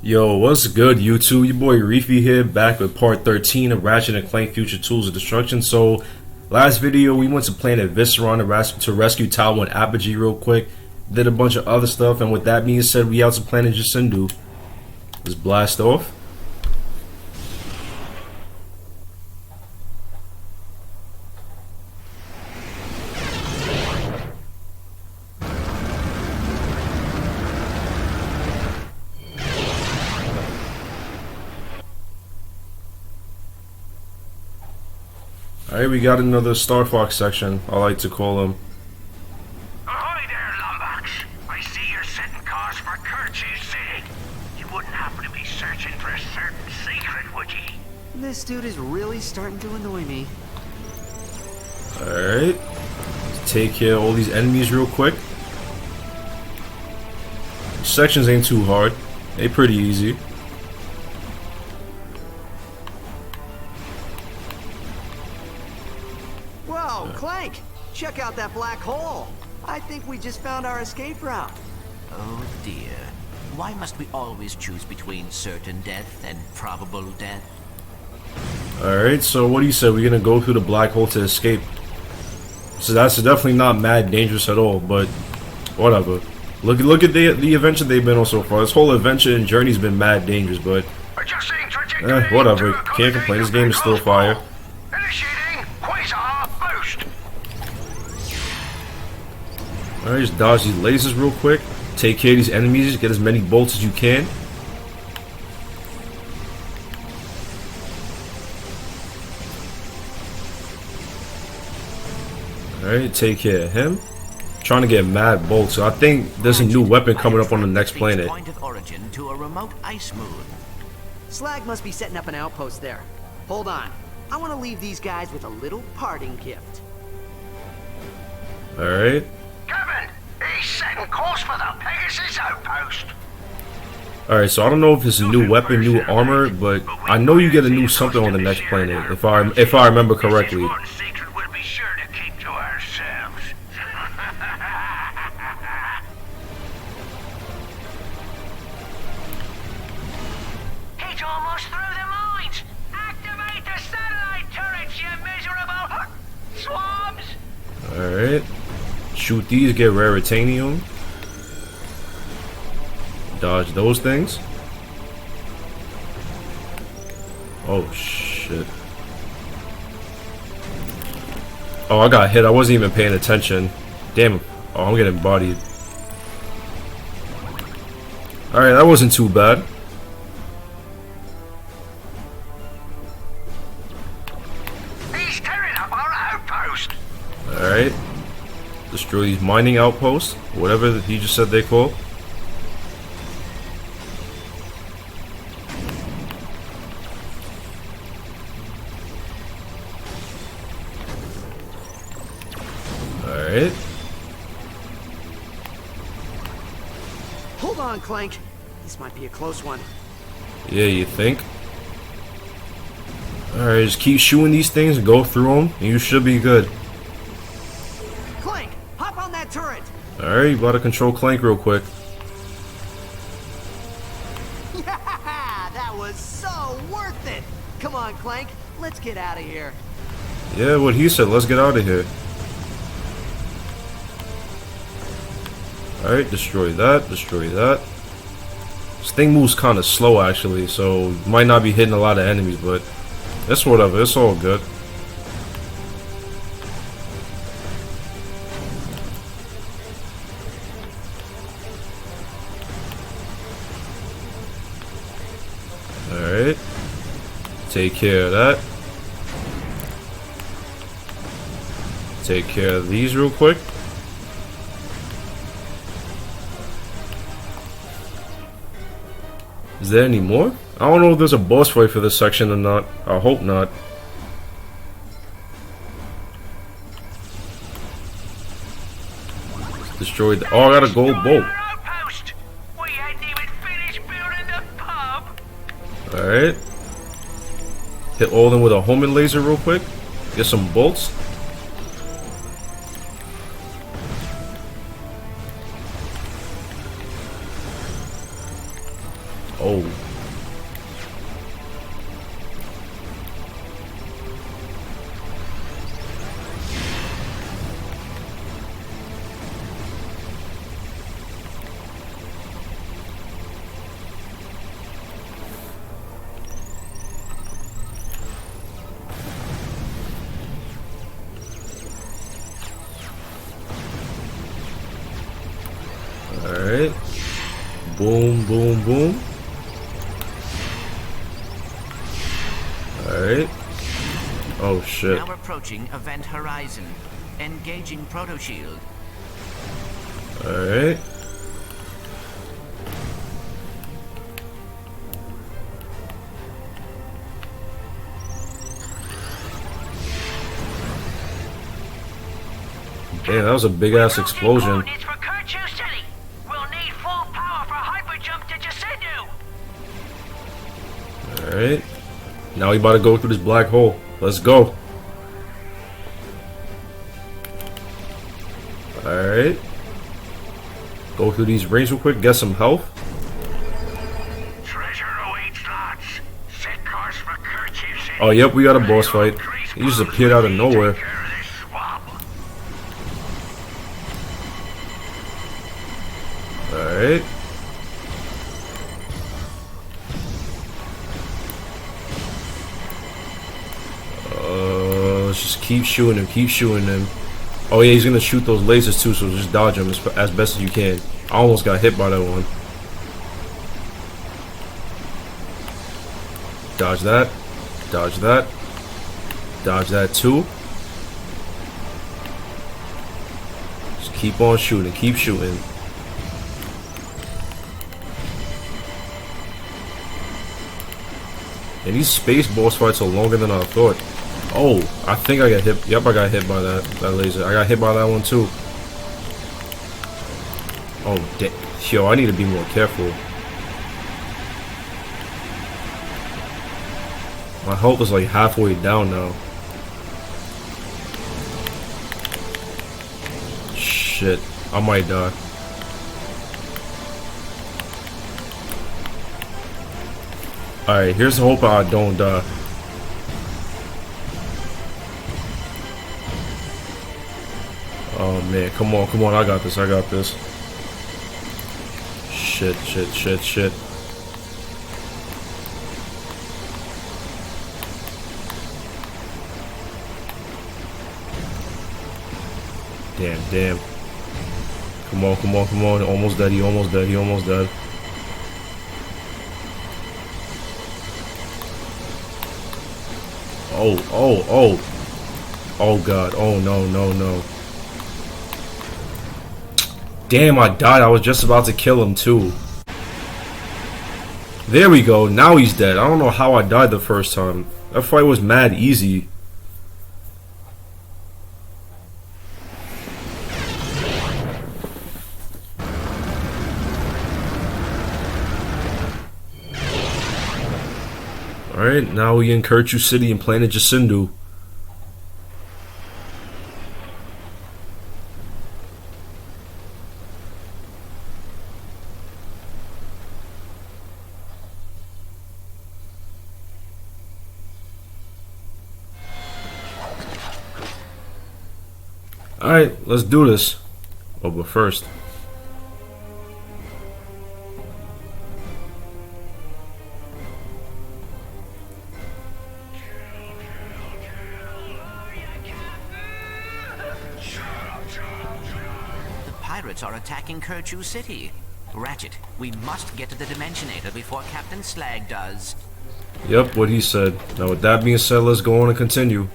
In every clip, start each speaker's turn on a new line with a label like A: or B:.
A: Yo, what's good, YouTube? Your boy Reefy here, back with part 13 of Ratchet and Clank Future Tools of Destruction. So, last video, we went to Planet Visceron to rescue Tao and Apogee real quick. Did a bunch of other stuff, and with that being said, we out to Planet Sindhu. Let's blast off. Alright, we got another Star Fox section, I like to call them.
B: Ahoy there, Lombax. I see you're setting course for Kirch's City. You wouldn't happen to be searching for a certain secret, would you?
C: This dude is really starting to annoy me.
A: Alright, let's take care of all these enemies real quick. Sections ain't too hard, they pretty easy.
C: Whoa, Clank! Check out that black hole! I think we just found our escape route.
D: Oh dear. Why must we always choose between certain death and probable death?
A: Alright, so what do you say? We're gonna go through the black hole to escape. So that's definitely not mad dangerous at all, but whatever. Look at the adventure they've been on so far. This whole adventure and journey's been mad dangerous, but whatever. Can't complain. This game is still fire.
B: Initiating quasar boost.
A: Alright, just dodge these lasers real quick. Take care of these enemies. Get as many bolts as you can. Alright, take care of him. Trying to get mad bolts. So I think there's a new weapon coming up on the next planet.
D: Point of origin to a remote ice moon.
C: Slag must be setting up an outpost there. Hold on. I want to leave these guys with a little parting gift.
A: Alright.
B: Kevin, he's setting course for the Pegasus outpost.
A: Alright, so I don't know if it's a new weapon, new armor, but I know you get a new something on the next planet, if I remember correctly.
B: One secret we'll be sure to keep to ourselves. He's almost through the mines. Activate the satellite turrets, you miserable swabs.
A: Alright. Shoot these, get raritanium. Dodge those things. Oh shit. Oh, I got hit. I wasn't even paying attention. Damn. Oh, I'm getting bodied. Alright, that wasn't too bad.
B: He's tearing up our outpost.
A: Alright. Destroy these mining outposts. Whatever he just said they call. Alright.
C: Hold on, Clank. This might be a close one.
A: Yeah, you think? Alright, just keep shooting these things and go through them, and you should be good.
C: Clank, hop on that turret!
A: Alright, you gotta control Clank real quick.
C: Yeah, that was so worth it! Come on, Clank, let's get out of here.
A: Yeah, what he said, let's get out of here. Alright, destroy that, destroy that. This thing moves kinda slow actually, so might not be hitting a lot of enemies, but it's whatever, it's all good. Alright. Take care of that. Take care of these real quick. Is there any more? I don't know if there's a boss fight for this section or not. I hope not. Destroyed. Oh, I got a gold bolt.
B: Outpost. We hadn't even finished building the pub.
A: Alright. Hit all of them with a homing laser real quick. Get some bolts. Oh. Alright. Boom, boom, boom. Alright. Oh shit.
D: Now approaching event horizon. Engaging proto shield.
A: Alright. Damn, that was a big ass explosion.
B: It's for Kirchu City. We'll need full power for hyperjump to Sindhu.
A: Alright. Now we about to go through this black hole. Let's go. Alright. Go through these rings real quick, get some health.
B: Treasure awaits, lads. Set course for Kirchu City.
A: Oh, yep, we got a boss fight. He just appeared out of nowhere.
B: Take care of this swab.
A: Alright. Let's just keep shooting him, keep shooting him. Oh yeah, he's gonna shoot those lasers too, so just dodge them as best as you can. I almost got hit by that one. Dodge that. Dodge that. Dodge that too. Just keep on shooting, keep shooting. And these space boss fights are longer than I thought. Oh, I think I got hit. Yep, I got hit by that laser. I got hit by that one too. Oh, yo, I need to be more careful. My health is like halfway down now. Shit, I might die. Alright, here's the hope I don't die. Oh man, come on, I got this, I got this. Shit, shit, shit, shit. Damn, damn. Come on, come on, come on. Almost dead, he almost dead, he almost dead. Oh, oh, oh. Oh god, oh no, no, no. Damn, I died. I was just about to kill him too. There we go. Now he's dead. I don't know how I died the first time. That fight was mad easy. Alright, now we in Kirchu City and Planet Sindhu. Alright, let's do this. Oh, but first.
D: The pirates are attacking Kirchu City. Ratchet, we must get to the Dimensionator before Captain Slag does.
A: Yep, what he said. Now with that being said, let's go on and continue.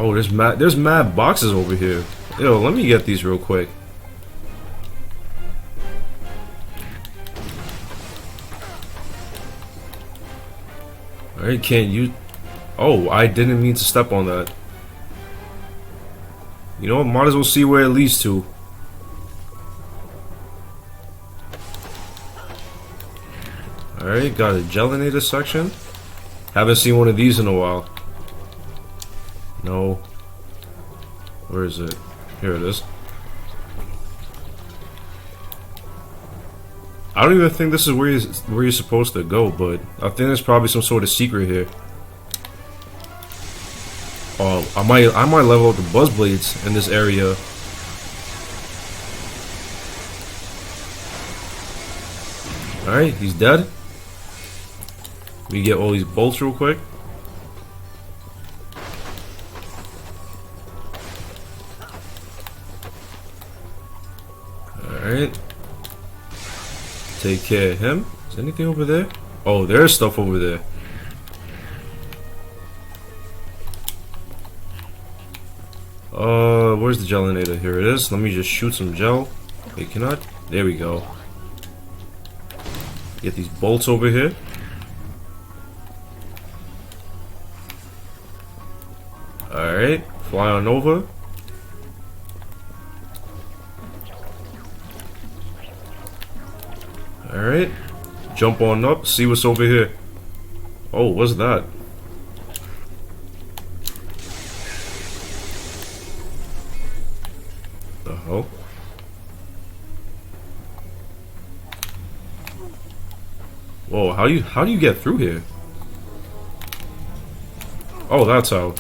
A: Oh, there's mad boxes over here. Yo, let me get these real quick. Alright, can't you... Oh, I didn't mean to step on that. You know what, might as well see where it leads to. Alright, got a gelinator section. Haven't seen one of these in a while. No. Where is it? Here it is. I don't even think this is where you're supposed to go, but I think there's probably some sort of secret here. I might level up the buzz blades in this area. Alright, he's dead. We get all these bolts real quick. Alright. Take care of him. Is there anything over there? Oh, there's stuff over there. Where's the gelinator? Here it is. Let me just shoot some gel. Wait, cannot? There we go. Get these bolts over here. Alright, fly on over. Alright, jump on up, see what's over here. Oh, what's that? The hell? Whoa, how do you get through here? Oh, that's how.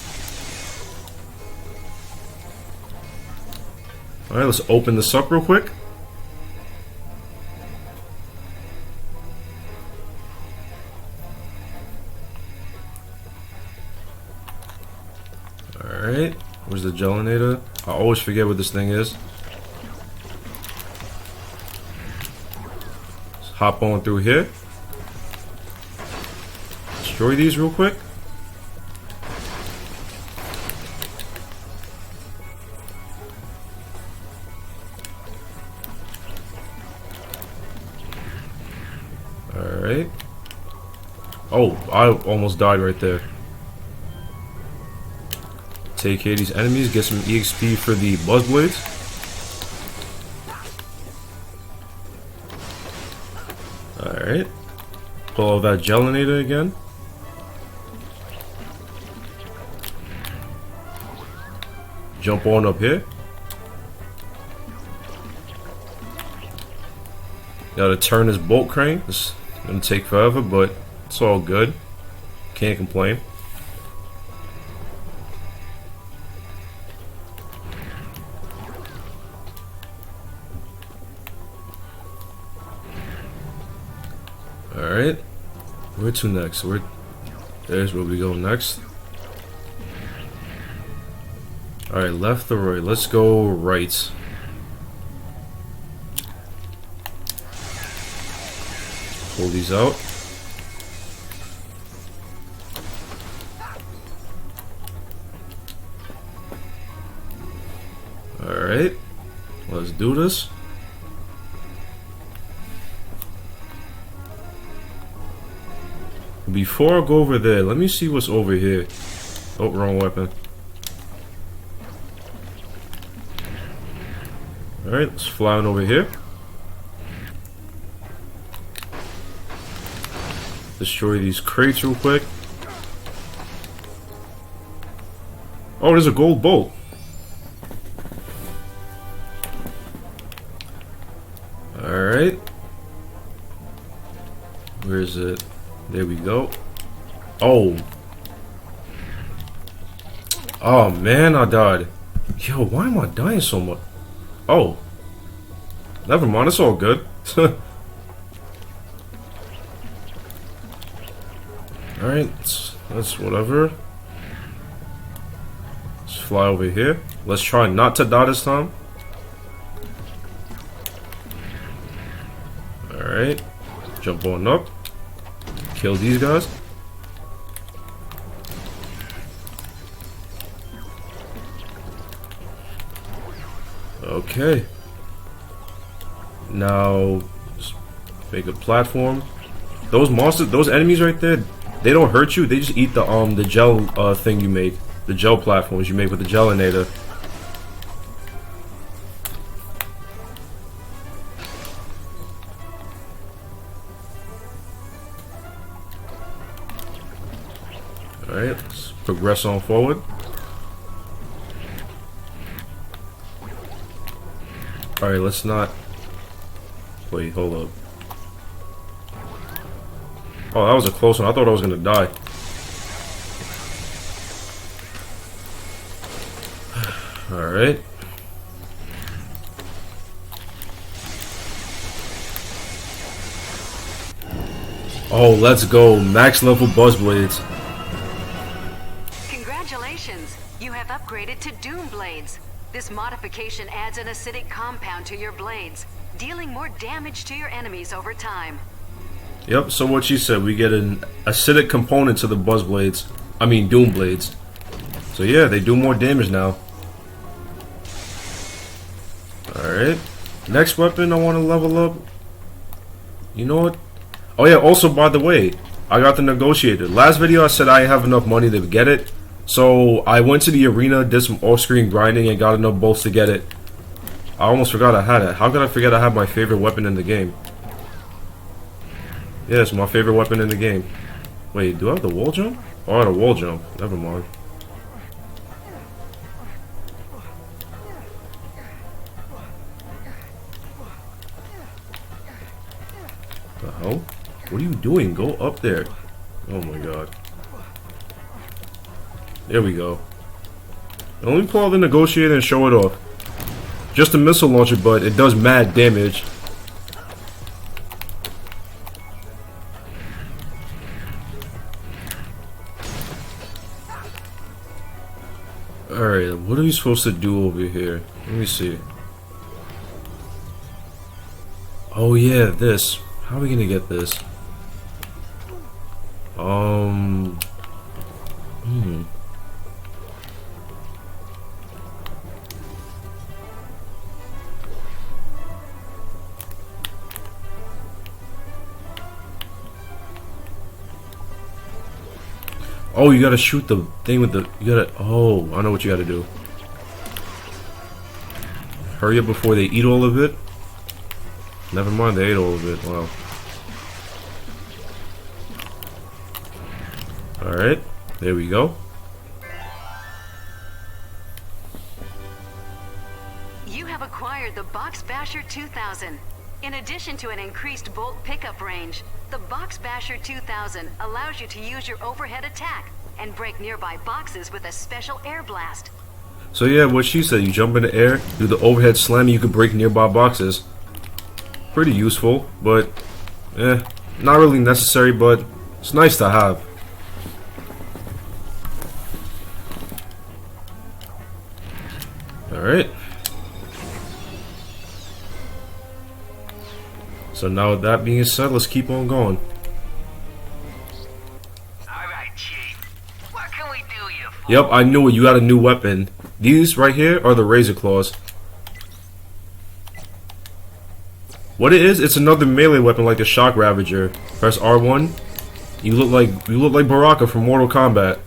A: Alright, let's open this up real quick. Alright, where's the gelinator? I always forget what this thing is. Let's hop on through here. Destroy these real quick. Alright. Oh, I almost died right there. Take care of these enemies, get some EXP for the buzz blades. Alright. Pull out that gelinator again. Jump on up here. Gotta turn this bolt crane. It's gonna take forever, but it's all good. Can't complain. Alright. Where to next? There's where we go next. Alright, left or right? Let's go right. Pull these out. Alright. Let's do this. Before I go over there, let me see what's over here. Oh, wrong weapon. Alright, let's fly on over here. Destroy these crates real quick. Oh, there's a gold bolt. Alright. Where is it? There we go. Oh. Oh man, I died. Yo, why am I dying so much? Oh. Never mind, it's all good. Alright, that's whatever. Let's fly over here. Let's try not to die this time. Alright. Jump on up. Kill these guys. Okay. Now, just make a platform. Those monsters, those enemies right there, they don't hurt you. They just eat the gel thing you made, the gel platforms you made with the gelinator. Alright, let's progress on forward. Alright, let's not... Wait, hold up. Oh, that was a close one. I thought I was gonna die. Alright. Oh, let's go. Max level buzz blades.
E: Congratulations! You have upgraded to Doom Blades. This modification adds an acidic compound to your blades, dealing more damage to your enemies over time.
A: Yep, so what she said, we get an acidic component to the buzz blades. I mean, Doom blades. So yeah, they do more damage now. Alright. Next weapon I want to level up. You know what? Oh yeah, also by the way, I got the negotiator. Last video I said I didn't have enough money to get it. So I went to the arena, did some off-screen grinding, and got enough bolts to get it. I almost forgot I had it. How could I forget I had my favorite weapon in the game? Yeah, it's my favorite weapon in the game. Wait, do I have the wall jump? Oh, I had a wall jump. Never mind. The hell? What are you doing? Go up there. Oh my god. There we go. Now let me pull out the negotiator and show it off. Just a missile launcher, but it does mad damage. Alright, what are we supposed to do over here? Let me see. Oh yeah, this. How are we gonna get this? Oh, you gotta shoot the thing with the... You gotta... Oh, I know what you gotta do. Hurry up before they eat all of it. Never mind, they ate all of it. Wow. Alright, there we go.
E: You have acquired the Box Basher 2000. In addition to an increased bolt pickup range, the Box Basher 2000 allows you to use your overhead attack and break nearby boxes with a special air blast.
A: So yeah, what she said, you jump in the air, do the overhead slam, and you can break nearby boxes. Pretty useful, but not really necessary, but it's nice to have. Alright. So now with that being said, let's keep on going.
B: Alright, Chief. What can we do you for?
A: Yep, I knew it. You got a new weapon. These right here are the razor claws. What it is, it's another melee weapon like the Shock Ravager. Press R1. You look like Baraka from Mortal Kombat.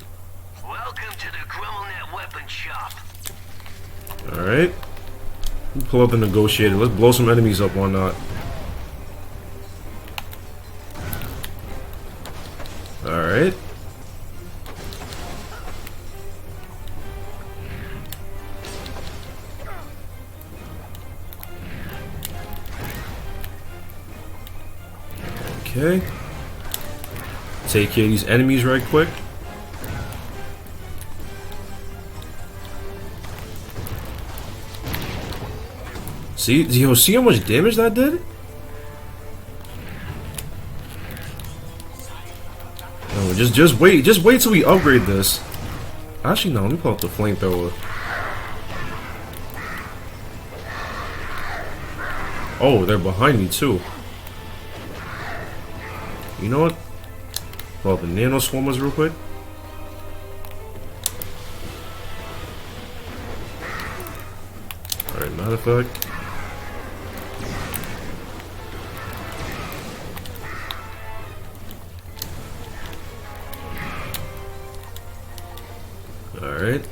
B: Welcome to the Grummelnet Weapon Shop.
A: Alright. Pull up the negotiator. Let's blow some enemies up, why not? Alright. Okay. Take care of these enemies right quick. See, yo, see how much damage that did? No, just wait till we upgrade this. Actually, no, let me pull out the flamethrower. Oh, they're behind me too. You know what? Pull out the nano swarmers real quick. Alright, matter of fact. Alright.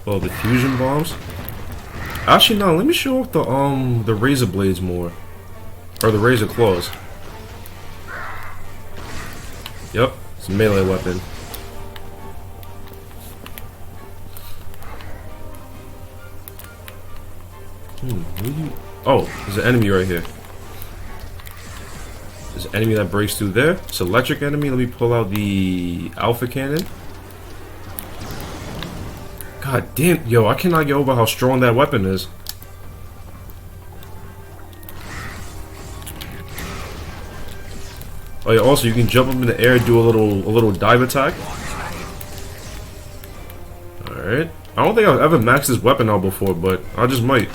A: Well, the fusion bombs. Actually, no. Let me show off the razor blades more, or the razor claws. Yep, it's a melee weapon. Where you? Oh, there's an enemy right here. There's an enemy that breaks through there. It's an electric enemy. Let me pull out the alpha cannon. God damn, yo, I cannot get over how strong that weapon is. Oh yeah, also you can jump up in the air and do a little dive attack. Alright. I don't think I've ever maxed this weapon out before, but I just might.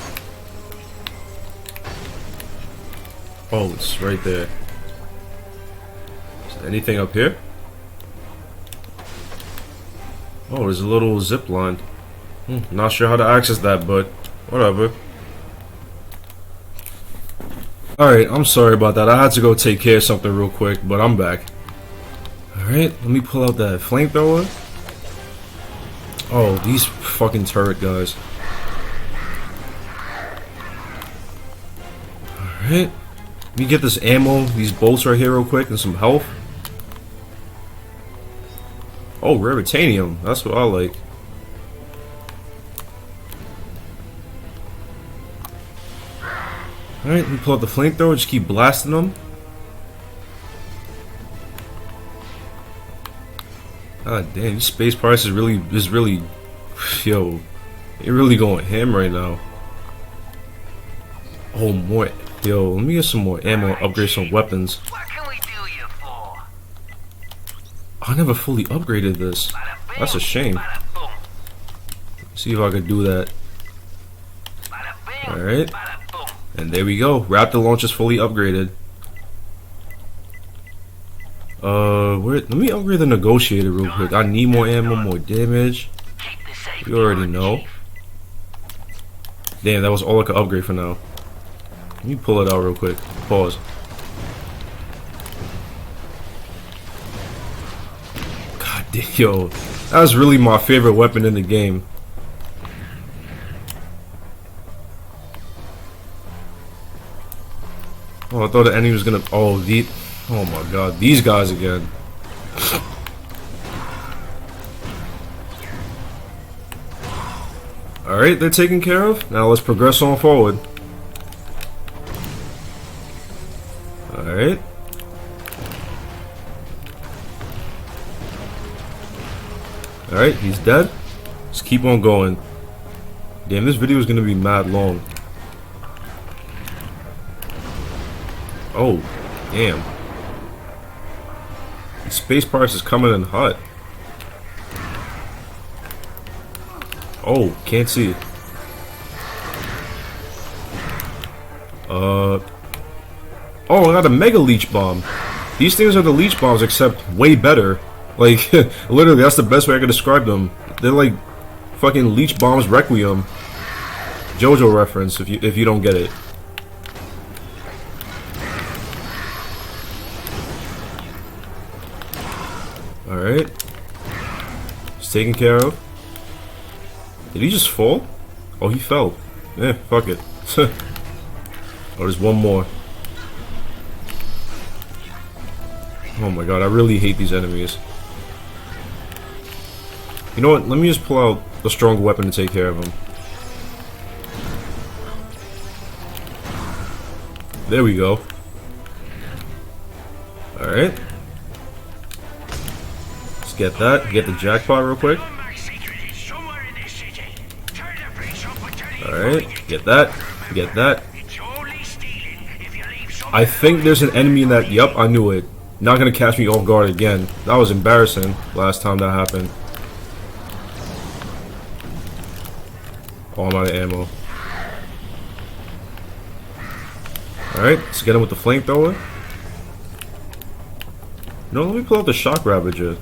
A: Oh, it's right there. Is there anything up here? Oh, there's a little zip line. Not sure how to access that, but whatever. Alright, I'm sorry about that. I had to go take care of something real quick, but I'm back. Alright, let me pull out that flamethrower. Oh, these fucking turret guys. Alright. Let me get this ammo, these bolts right here real quick, and some health. Oh, rare titanium. That's what I like. Alright, let me pull out the flamethrower, just keep blasting them. God damn, these space pirates is really, yo, you're really going ham right now. Oh, more, yo, let me get some more ammo, upgrade some weapons.
B: What can we do you for?
A: I never fully upgraded this. That's a shame. See if I could do that. Alright. And there we go. Raptor launch is fully upgraded. Let me upgrade the negotiator real quick. I need more ammo, more damage. You already know. Damn, that was all I could upgrade for now. Let me pull it out real quick. Pause. God damn, yo. That was really my favorite weapon in the game. Oh, I thought the enemy was gonna. Oh, oh my god, these guys again. Alright, they're taken care of. Now let's progress on forward. Alright. Alright, he's dead. Let's keep on going. Damn, this video is gonna be mad long. Oh, damn. The space pirates is coming in hot. Oh, can't see. Oh, I got a mega leech bomb. These things are the leech bombs, except way better. Like, literally, that's the best way I can describe them. They're like fucking leech bombs Requiem. JoJo reference, if you don't get it. Alright. He's taken care of. Did he just fall? Oh, he fell. Eh, fuck it. Oh, there's one more. Oh my god, I really hate these enemies. You know what? Let me just pull out a stronger weapon to take care of them. There we go. Alright. Let's get that. Get the jackpot real quick. Alright. Get that. Get that. I think there's an enemy in that. Yup, I knew it. Not gonna catch me off guard again. That was embarrassing last time that happened. Oh, I'm out of ammo. Alright, let's get him with the flamethrower. No, let me pull out the shock ravager.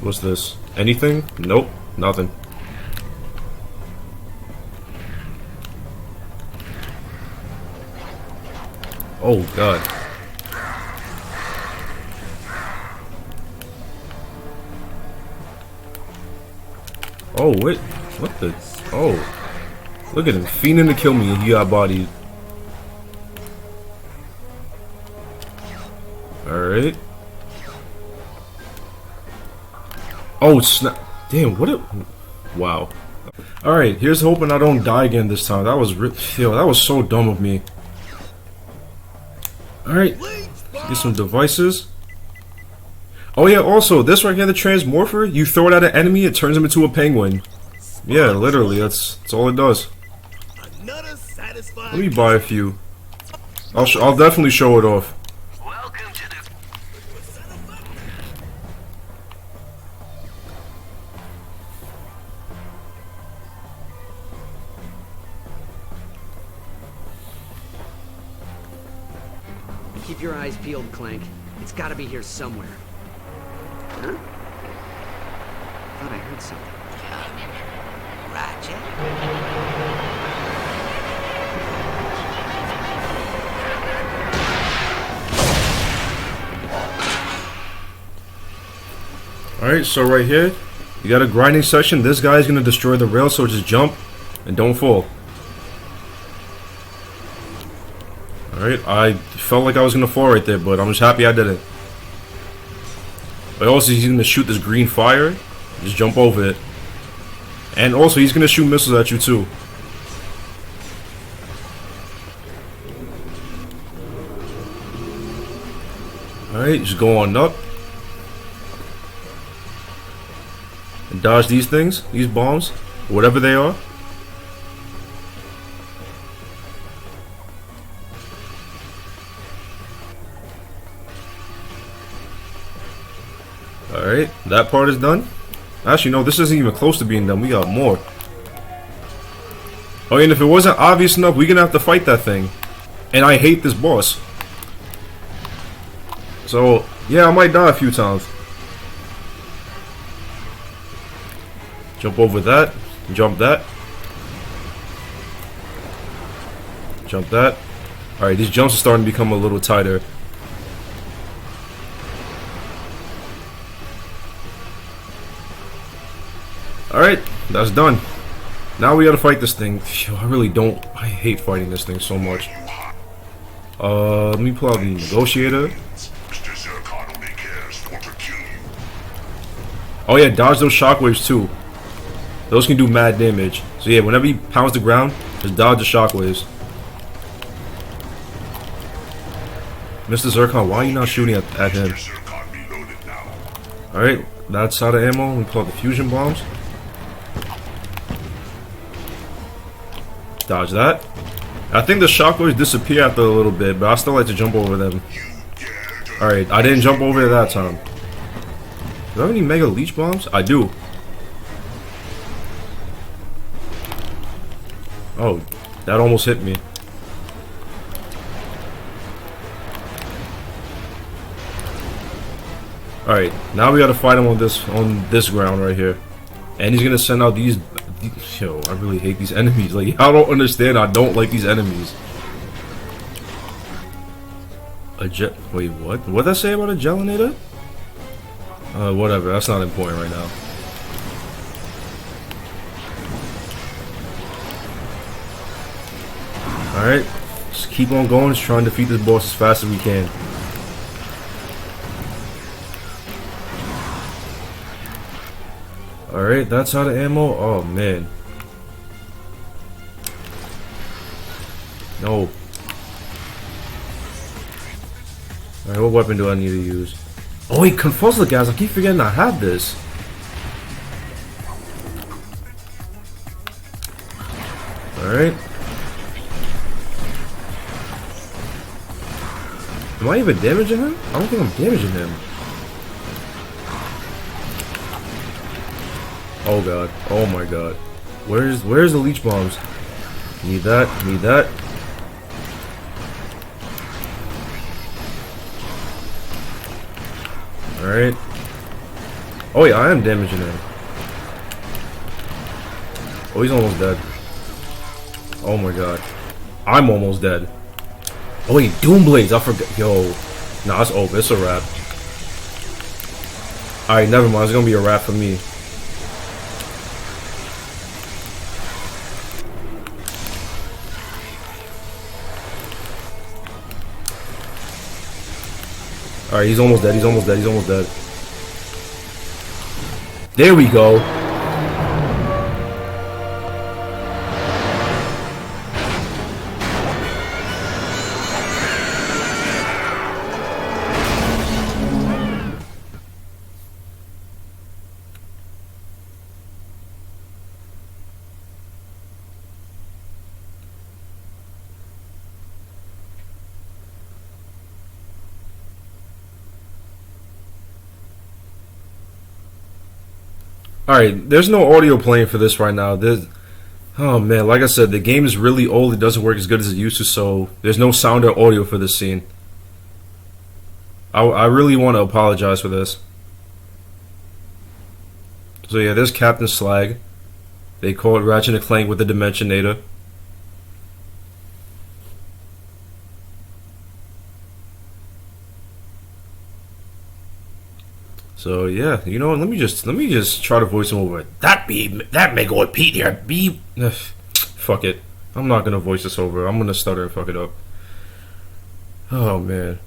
A: What's this? Anything? Nope, nothing. Oh god. Oh wait, what the? Oh, look at him fiending to kill me, and he got bodied. All right. Oh snap! Damn, what it? Wow. All right, here's hoping I don't die again this time. That was that was so dumb of me. Alright, get some devices. Oh yeah, also, this right here, the transmorpher, you throw it at an enemy, it turns him into a penguin. Yeah, literally, that's all it does. Let me buy a few. I'll definitely show it off.
B: Welcome to the...
C: Keep your eyes peeled, Clank. It's gotta be here somewhere. Huh? Thought I heard something.
D: Ratchet?
A: Alright, so right here, you got a grinding section. This guy's gonna destroy the rail, so just jump and don't fall. Alright, I felt like I was gonna fall right there, but I'm just happy I didn't. But also, he's gonna shoot this green fire. Just jump over it. And also, he's gonna shoot missiles at you too. Alright, just go on up. And dodge these things, these bombs, whatever they are. Alright, that part is done. Actually, no, this isn't even close to being done. We got more. Oh, and if it wasn't obvious enough, we're gonna have to fight that thing. And I hate this boss. So, yeah, I might die a few times. Jump over that. Jump that. Jump that. Alright, these jumps are starting to become a little tighter. Alright, that's done. Now we gotta fight this thing. Yo, I hate fighting this thing so much. Let me pull out the negotiator. Oh yeah, dodge those shockwaves too. Those can do mad damage. So yeah, whenever he pounds the ground, just dodge the shockwaves. Mr. Zircon, why are you not shooting at him? Alright, that's out of ammo. We pull out the fusion bombs. Dodge that. I think the shockwaves disappear after a little bit, but I still like to jump over them. Alright, I didn't jump over it that time. Do I have any mega leech bombs? I do. Oh, that almost hit me. Alright, now we gotta fight him on this ground right here. And he's gonna send out these. Yo, I really hate these enemies. Like, I don't understand. I don't like these enemies. Wait, what? What'd that say about a gelinator? Whatever. That's not important right now. Alright. Just keep on going. Just trying to defeat this boss as fast as we can. Alright, that's out of ammo. Oh, man. No. Alright, what weapon do I need to use? Oh, wait, Confuzzler, guys. I keep forgetting I have this. Alright. Am I even damaging him? I don't think I'm damaging him. Oh god. Oh my god. Where's the leech bombs? Need that. Need that. Alright. Oh yeah, I am damaging him. Oh, he's almost dead. Oh my god. I'm almost dead. Oh wait, Doom Blades. I forgot. Yo. Nah, it's over. It's a wrap. Alright, never mind. It's gonna be a wrap for me. Alright, he's almost dead, he's almost dead, he's almost dead. There we go. Alright, there's no audio playing for this right now. Oh man, like I said, the game is really old. It doesn't work as good as it used to, so there's no sound or audio for this scene. I really want to apologize for this. So yeah, there's Captain Slag. They called Ratchet and Clank with the Dimensionator. So yeah, you know what? Let me just try to voice him over. That may go Pete here. Fuck it. I'm not gonna voice this over. I'm gonna stutter and fuck it up. Oh man.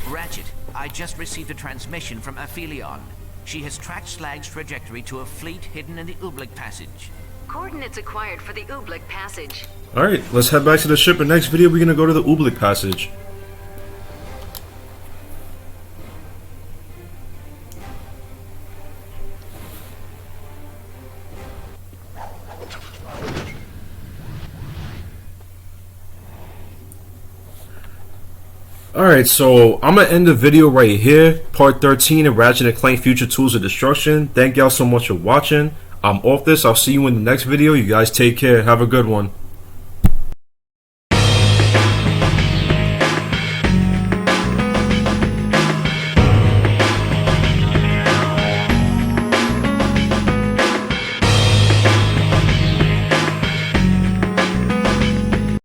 D: Ratchet, I just received a transmission from Aphelion. She has tracked Slag's trajectory to a fleet hidden in the Ooblik Passage.
E: Coordinates acquired for the Ooblik Passage.
A: Alright, let's head back to the ship. In the next video, we're gonna go to the Ooblik Passage. Alright, so I'm gonna end the video right here. Part 13 of Ratchet and Clank Future Tools of Destruction. Thank y'all so much for watching. I'm off this. I'll see you in the next video. You guys take care. Have a good one.